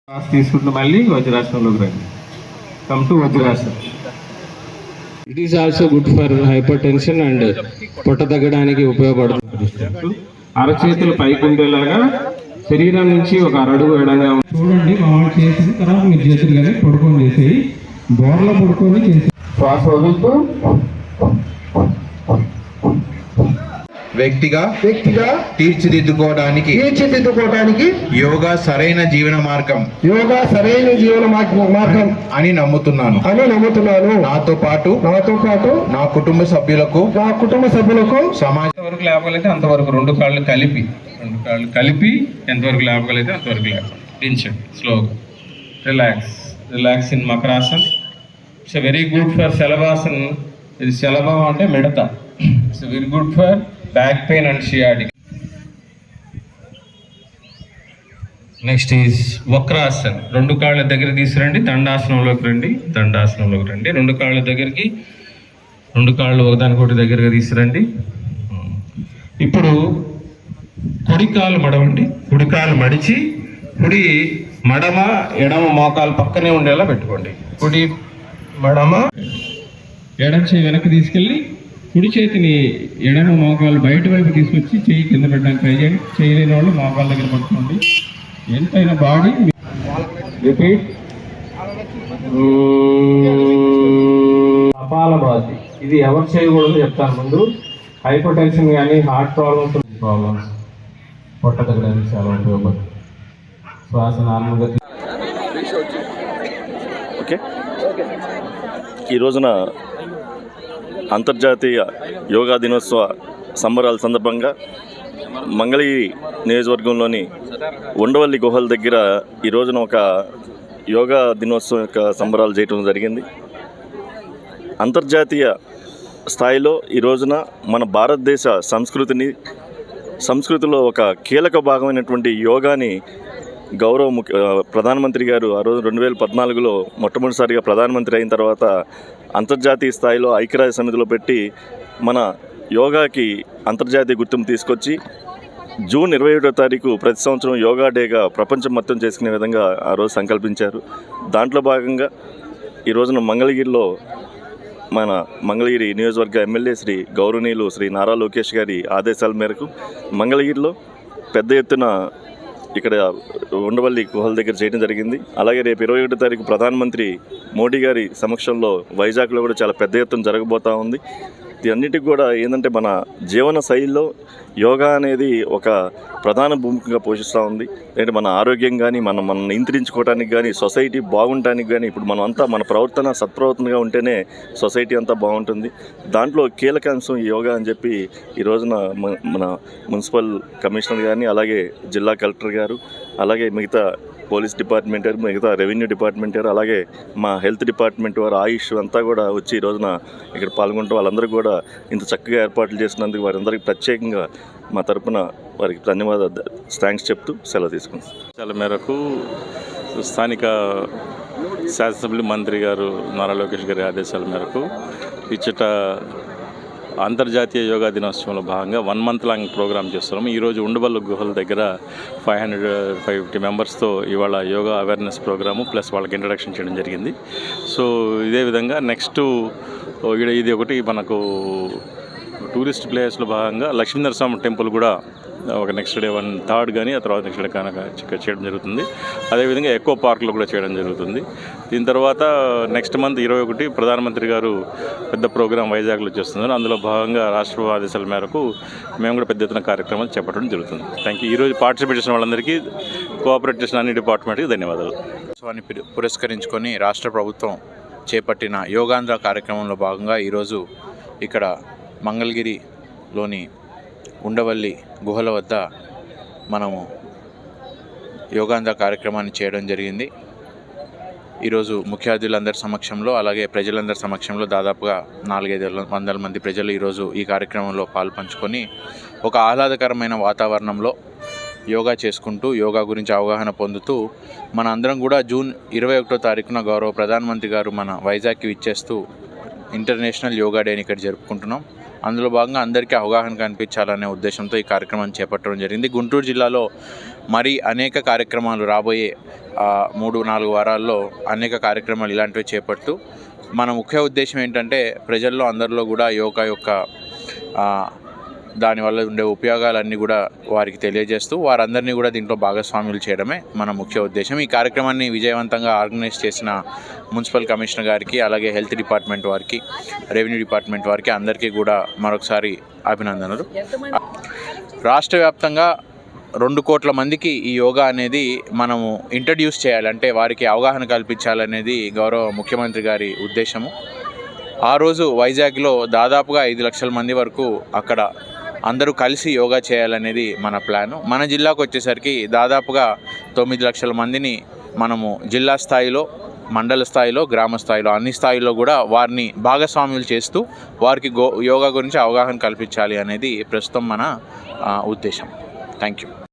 తీసుకుంటూ మళ్ళీ వజ్రాసనంలోకి రండి. కమ్ టు వజ్రాసనం. It is also good for hypertension and పొట్ట తగ్గడానికి ఉపయోగపడుతుంది. అరచేతులు పైకి ఉండేలాగా శరీరం నుంచి ఒక అరడుగు ఎడంగా చూడండి. మామూలు చేసిన తర్వాత మీరు చేతులు కానీ పడుకొని చేసేవి, బోర్లో పడుకొని చేసి శ్వాస వదులుతూ వ్యక్తిగా తీర్చిదిద్దుకోవడానికి యోగా సరైన జీవన మార్గం అని నమ్ముతున్నాను. నాతో పాటు నా కుటుంబ సభ్యులకు సమాజం ఎంతవరకు లేపగలిగితే అంతవరకు రెండు కాళ్ళు కలిపి ఎంతవరకు లేపగలిగితే అంతవరకు దించండి. స్లోగా రిలాక్స్ ఇన్ మకరాసన్. ఇట్స్ వెరీ గుడ్ ఫర్ శలభాసన్. ఇది శలభం అంటే మిడత. It's very good for back pain and sciatic. Next is వక్రాసన్. రెండు కాళ్ళ దగ్గర తీసుకురండి, దండాసనంలోకి రండి. రెండు కాళ్ళ దగ్గరికి, రెండు కాళ్ళు ఒకదానికొకటి దగ్గరగా తీసుకురండి. ఇప్పుడు కుడి కాలు మడవండి. కుడి కాలు మడిచి కుడి మడమ ఎడమ మోకాలు పక్కనే ఉండేలా పెట్టుకోండి. కుడి మడమ ఎడమ చేయి వెనక్కి తీసుకెళ్ళి కుడి చేతిని ఎడమ మోకాలు బయట వైపు తీసుకొచ్చి చెయ్యి కింద పెట్టడానికి ట్రై చేయండి. చేయలేని వాళ్ళు మోకాళ్ళ దగ్గర పట్టుకోండి. ఎంతైనా బాడీ రిపీట్. కపాలభాతి. ఇది ఎవరు చేయకూడదు చెప్తాను ముందు. హైపర్ టెన్షన్ కానీ హార్ట్ ప్రాబ్లమ్స్ పొట్ట తగ్గడానికి చాలా ఉపయోగపడుతుంది. శ్వాస నార్మల్గా. ఓకే, ఈ రోజున అంతర్జాతీయ యోగా దినోత్సవ సంబరాల సందర్భంగా మంగళగిరి నియోజకవర్గంలోని ఉండవల్లి గుహల దగ్గర ఈ రోజున ఒక యోగా దినోత్సవం యొక్క సంబరాలు చేయడం జరిగింది. అంతర్జాతీయ స్థాయిలో ఈ రోజున మన భారతదేశ సంస్కృతిలో ఒక కీలక భాగమైనటువంటి యోగాని ప్రధానమంత్రి గారు ఆ రోజు 2014లో మొట్టమొదటిసారిగా ప్రధానమంత్రి అయిన తర్వాత అంతర్జాతీయ స్థాయిలో ఐక్యరాజ్య సమితిలో పెట్టి మన యోగాకి అంతర్జాతీయ గుర్తింపు తీసుకొచ్చి జూన్ 21వ తారీఖు ప్రతి సంవత్సరం యోగా డేగా ప్రపంచం మొత్తం చేసుకునే విధంగా ఆ రోజు సంకల్పించారు. దాంట్లో భాగంగా ఈ రోజున మంగళగిరిలో మన మంగళగిరి నియోజకవర్గ ఎమ్మెల్యే గౌరవనీయులు శ్రీ నారా లోకేష్ గారి ఆదేశాల మేరకు మంగళగిరిలో పెద్ద ఎత్తున ఇక్కడ ఉండవల్లి గుహల దగ్గర చేయడం జరిగింది. అలాగే రేపు 21వ తారీఖు ప్రధానమంత్రి మోడీ గారి సమక్షంలో వైజాగ్లో కూడా చాలా పెద్ద ఎత్తున జరగబోతూ ఉంది. దీన్నిటికి కూడా ఏంటంటే మన జీవన శైలిలో యోగా అనేది ఒక ప్రధాన భూమికగా పోషిస్తూ ఉంది. అంటే మన ఆరోగ్యం కానీ మనం నియంత్రించుకోవడానికి కానీ సొసైటీ బాగుండటానికి కానీ ఇప్పుడు మనం అంతా మన ప్రవర్తన సత్ప్రవర్తనగా ఉంటేనే సొసైటీ అంతా బాగుంటుంది. దాంట్లో కీలక అంశం యోగా అని చెప్పి ఈ రోజున మన మున్సిపల్ కమిషనర్ కానీ అలాగే జిల్లా కలెక్టర్ గారు అలాగే మిగతా పోలీస్ డిపార్ట్మెంట్ గారు మిగతా రెవెన్యూ డిపార్ట్మెంట్ గారు అలాగే మా హెల్త్ డిపార్ట్మెంట్ వారు ఆయుష్ అంతా కూడా వచ్చి ఈ రోజున ఇక్కడ పాల్గొంటూ వాళ్ళందరూ కూడా ఇంత చక్కగా ఏర్పాట్లు చేసినందుకు వారందరికీ ప్రత్యేకంగా మా తరపున వారికి ధన్యవాదాలు థ్యాంక్స్ చెప్తూ సెలవు తీసుకుంటాం. చాలా మేరకు స్థానిక శాసనసభ్యులు మంత్రి గారు నారా లోకేష్ గారి ఆదేశాల మేరకు ఇచ్చట అంతర్జాతీయ యోగా దినోత్సవంలో భాగంగా 1 month లాంగ్ ప్రోగ్రామ్ చేస్తున్నాము. ఈరోజు ఉండవల్లి గుహల దగ్గర 550 మెంబర్స్తో ఇవాళ యోగా అవేర్నెస్ ప్రోగ్రాము ప్లస్ వాళ్ళకి ఇంట్రడక్షన్ చేయడం జరిగింది. సో ఇదే విధంగా నెక్స్ట్ ఇది ఒకటి మనకు టూరిస్ట్ ప్లేస్లో భాగంగా లక్ష్మీనరస్వామి టెంపుల్ కూడా ఒక నెక్స్ట్ డే 3rd కానీ ఆ తర్వాత నెక్స్ట్ డే కనుక చేయడం జరుగుతుంది. అదేవిధంగా ఎకో పార్క్లో కూడా చేయడం జరుగుతుంది. దీని తర్వాత నెక్స్ట్ మంత్ 21 ప్రధానమంత్రి గారు పెద్ద ప్రోగ్రాం వైజాగ్లో చేస్తున్నారు. అందులో భాగంగా రాష్ట్ర ఆదేశాల మేరకు మేము కూడా పెద్ద ఎత్తున కార్యక్రమాలు చేపట్టడం జరుగుతుంది. Thank you. ఈరోజు పార్టిసిపేట్ చేసిన వాళ్ళందరికీ, కోఆపరేట్ చేసిన అన్ని డిపార్ట్మెంట్కి ధన్యవాదాలు. ఉత్సవాన్ని పురస్కరించుకొని రాష్ట్ర ప్రభుత్వం చేపట్టిన యోగాంధ్ర కార్యక్రమంలో భాగంగా ఈరోజు ఇక్కడ మంగళగిరిలోని ఉండవల్లి గుహల వద్ద మనము యోగాంధ్ర కార్యక్రమాన్ని చేయడం జరిగింది. ఈరోజు ముఖ్య అతిథులందరి సమక్షంలో అలాగే ప్రజలందరి సమక్షంలో దాదాపుగా 400-500 మంది ప్రజలు ఈరోజు ఈ కార్యక్రమంలో పాల్పంచుకొని ఒక ఆహ్లాదకరమైన వాతావరణంలో యోగా చేసుకుంటూ యోగా గురించి అవగాహన పొందుతూ మన అందరం కూడా జూన్ 21వ తారీఖున గౌరవ ప్రధానమంత్రి గారు మన వైజాగ్కి విచ్చేస్తూ ఇంటర్నేషనల్ యోగా డేని ఇక్కడ జరుపుకుంటున్నాం. అందులో భాగంగా అందరికీ అవగాహన కనిపించాలనే ఉద్దేశంతో ఈ కార్యక్రమాన్ని చేపట్టడం జరిగింది. గుంటూరు జిల్లాలో మరి అనేక కార్యక్రమాలు రాబోయే 3-4 వారాల్లో అనేక కార్యక్రమాలు ఇలాంటివి చేపడుతూ మన ముఖ్య ఉద్దేశం ఏంటంటే ప్రజల్లో అందరిలో కూడా యోగా యొక్క దానివల్ల ఉండే ఉపయోగాలన్నీ కూడా వారికి తెలియజేస్తూ వారందరినీ కూడా దీంట్లో భాగస్వాములు చేయడమే మన ముఖ్య ఉద్దేశం. ఈ కార్యక్రమాన్ని విజయవంతంగా ఆర్గనైజ్ చేసిన మున్సిపల్ కమిషనర్ గారికి, అలాగే హెల్త్ డిపార్ట్మెంట్ వారికి, రెవెన్యూ డిపార్ట్మెంట్ వారికి అందరికీ కూడా మరొకసారి అభినందనలు. రాష్ట్ర వ్యాప్తంగా 2 కోట్ల మందికి ఈ యోగా అనేది మనము ఇంట్రడ్యూస్ చేయాలంటే వారికి అవగాహన కల్పించాలనేది గౌరవ ముఖ్యమంత్రి గారి ఉద్దేశము. ఆ రోజు వైజాగ్లో దాదాపుగా 5 లక్షల మంది వరకు అక్కడ అందరూ కలిసి యోగా చేయాలనేది మన ప్లాను. మన జిల్లాకు వచ్చేసరికి దాదాపుగా 9 లక్షల మందిని మనము జిల్లా స్థాయిలో, మండల స్థాయిలో, గ్రామ స్థాయిలో అన్ని స్థాయిలో కూడా వారిని భాగస్వాములు చేస్తూ వారికి యోగా గురించి అవగాహన కల్పించాలి అనేది ప్రస్తుతం మన ఉద్దేశం. Thank you.